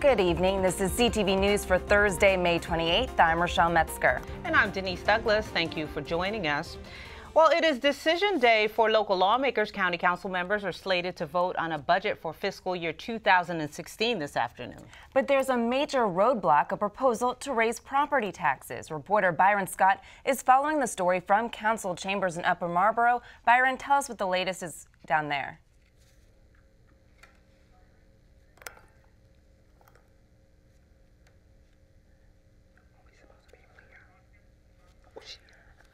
Good evening. This is CTV News for Thursday, May 28th. I'm Rochelle Metzger. And I'm Denise Douglas. Thank you for joining us. Well, it is decision day for local lawmakers. County council members are slated to vote on a budget for fiscal year 2016 this afternoon. But there's a major roadblock, a proposal to raise property taxes. Reporter Byron Scott is following the story from council chambers in Upper Marlboro. Byron, tell us what the latest is down there.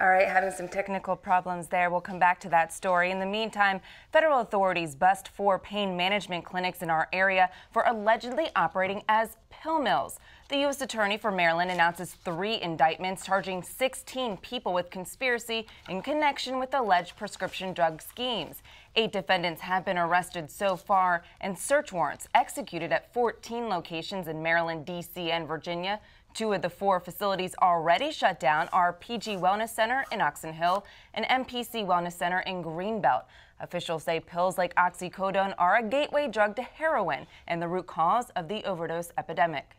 All right, having some technical problems there. We'll come back to that story. In the meantime, federal authorities bust 4 pain management clinics in our area for allegedly operating as pill mills. The U.S. Attorney for Maryland announces 3 indictments charging 16 people with conspiracy in connection with alleged prescription drug schemes. 8 defendants have been arrested so far and search warrants executed at 14 locations in Maryland, D.C., and Virginia. 2 of the 4 facilities already shut down are PG Wellness Center in Oxon Hill and MPC Wellness Center in Greenbelt. Officials say pills like oxycodone are a gateway drug to heroin and the root cause of the overdose epidemic.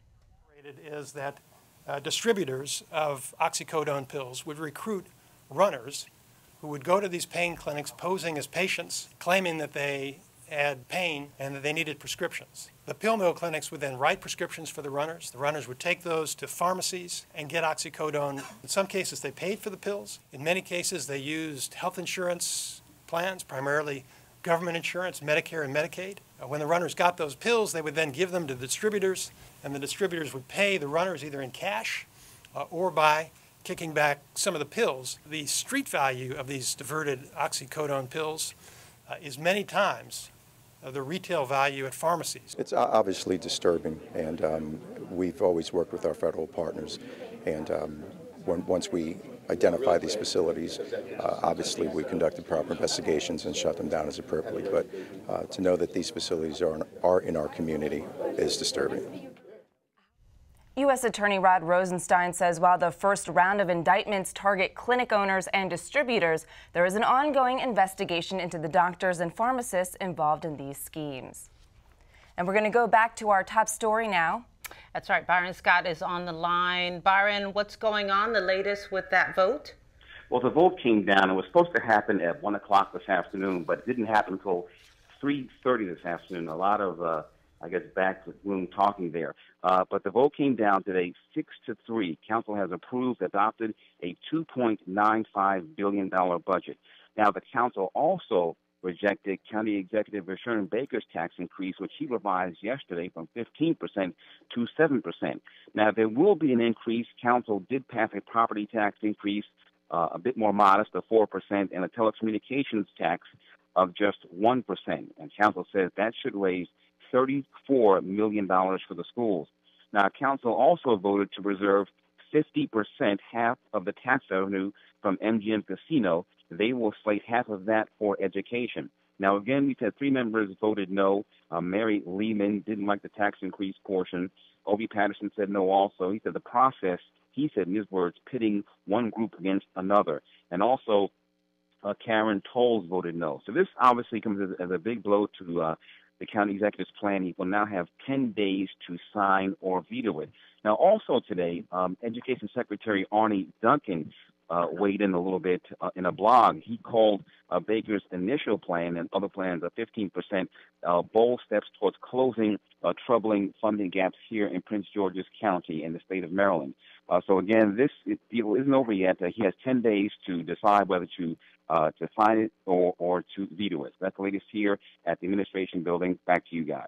Is that distributors of oxycodone pills would recruit runners who would go to these pain clinics posing as patients, claiming that they had pain and that they needed prescriptions. The pill mill clinics would then write prescriptions for the runners. The runners would take those to pharmacies and get oxycodone. In some cases, they paid for the pills. In many cases, they used health insurance plans, primarily government insurance, Medicare and Medicaid. When the runners got those pills, they would then give them to the distributors, and the distributors would pay the runners either in cash or by kicking back some of the pills. The street value of these diverted oxycodone pills is many times the retail value at pharmacies. It's obviously disturbing, and we've always worked with our federal partners. And once we identify these facilities, obviously we conducted proper investigations and shut them down as appropriate. But to know that these facilities are in our community is disturbing. U.S. Attorney Rod Rosenstein says while the first round of indictments target clinic owners and distributors, there is an ongoing investigation into the doctors and pharmacists involved in these schemes. And we're going to go back to our top story now. That's right. Byron Scott is on the line. Byron, what's going on, the latest with that vote? Well, the vote came down. It was supposed to happen at 1 o'clock this afternoon, but it didn't happen until 3:30 this afternoon. A lot of I guess backroom talking there. But the vote came down today 6-3. Council has adopted a $2.95 billion budget. Now, the council also rejected County Executive Sharon Baker's tax increase, which he revised yesterday from 15% to 7%. Now, there will be an increase. Council did pass a property tax increase, a bit more modest, of 4%, and a telecommunications tax of just 1%. And council says that should raise $34 million for the schools. Now, council also voted to reserve 50%, half of the tax revenue from MGM Casino. They will slate half of that for education. Now, again, we said 3 members voted no. Mary Lehman didn't like the tax increase portion. Obie Patterson said no also. He said the process, he said in his words, pitting one group against another. And also, Karen Tolles voted no. So this obviously comes as a big blow to the county executive's plan. He will now have 10 days to sign or veto it. Now, also today, Education Secretary Arnie Duncan weighed in a little bit in a blog. He called Baker's initial plan and other plans of 15% bold steps towards closing troubling funding gaps here in Prince George's County in the state of Maryland. So again, this deal isn't over yet. He has 10 days to decide whether to sign it or to veto it. That's the latest here at the administration building. Back to you guys.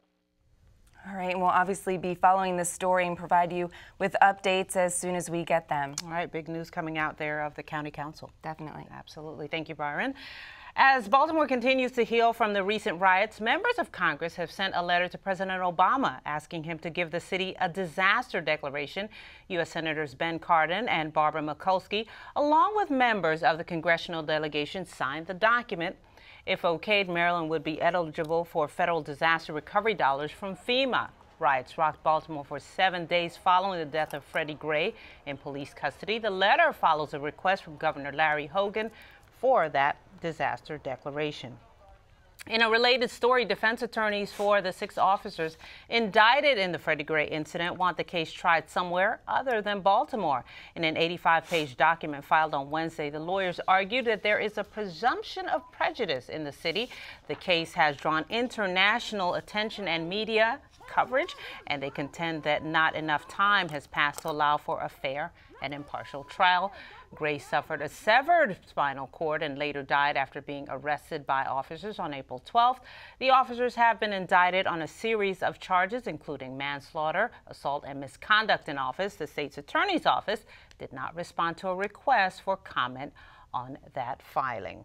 All right, we'll obviously be following this story and provide you with updates as soon as we get them. All right, big news coming out there of the county council. Definitely. Absolutely. Thank you, Byron. As Baltimore continues to heal from the recent riots, members of Congress have sent a letter to President Obama asking him to give the city a disaster declaration. U.S. Senators Ben Cardin and Barbara Mikulski, along with members of the congressional delegation, signed the document. If okayed, Maryland would be eligible for federal disaster recovery dollars from FEMA. Riots rocked Baltimore for 7 days following the death of Freddie Gray in police custody. The letter follows a request from Governor Larry Hogan for that disaster declaration. In a related story, defense attorneys for the 6 officers indicted in the Freddie Gray incident want the case tried somewhere other than Baltimore. In an 85-page document filed on Wednesday, the lawyers argued that there is a presumption of prejudice in the city. The case has drawn international attention and media coverage, and they contend that not enough time has passed to allow for a fair and impartial trial. Gray suffered a severed spinal cord and later died after being arrested by officers on April 12th. The officers have been indicted on a series of charges, including manslaughter, assault, and misconduct in office. The state's attorney's office did not respond to a request for comment on that filing.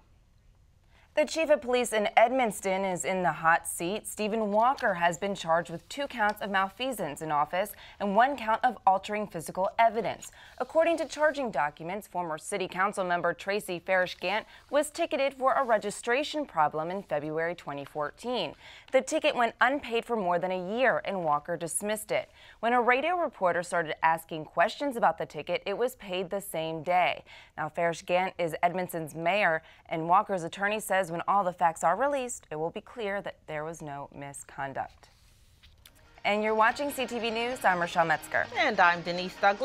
The chief of police in Edmonston is in the hot seat. Stephen Walker has been charged with 2 counts of malfeasance in office and 1 count of altering physical evidence. According to charging documents, former city council member Tracy Farish-Gant was ticketed for a registration problem in February 2014. The ticket went unpaid for more than a year, and Walker dismissed it. When a radio reporter started asking questions about the ticket, it was paid the same day. Now, Farish-Gant is Edmonston's mayor, and Walker's attorney says when all the facts are released, it will be clear that there was no misconduct. And you're watching CTV News. I'm Rochelle Metzger. And I'm Denise Douglas.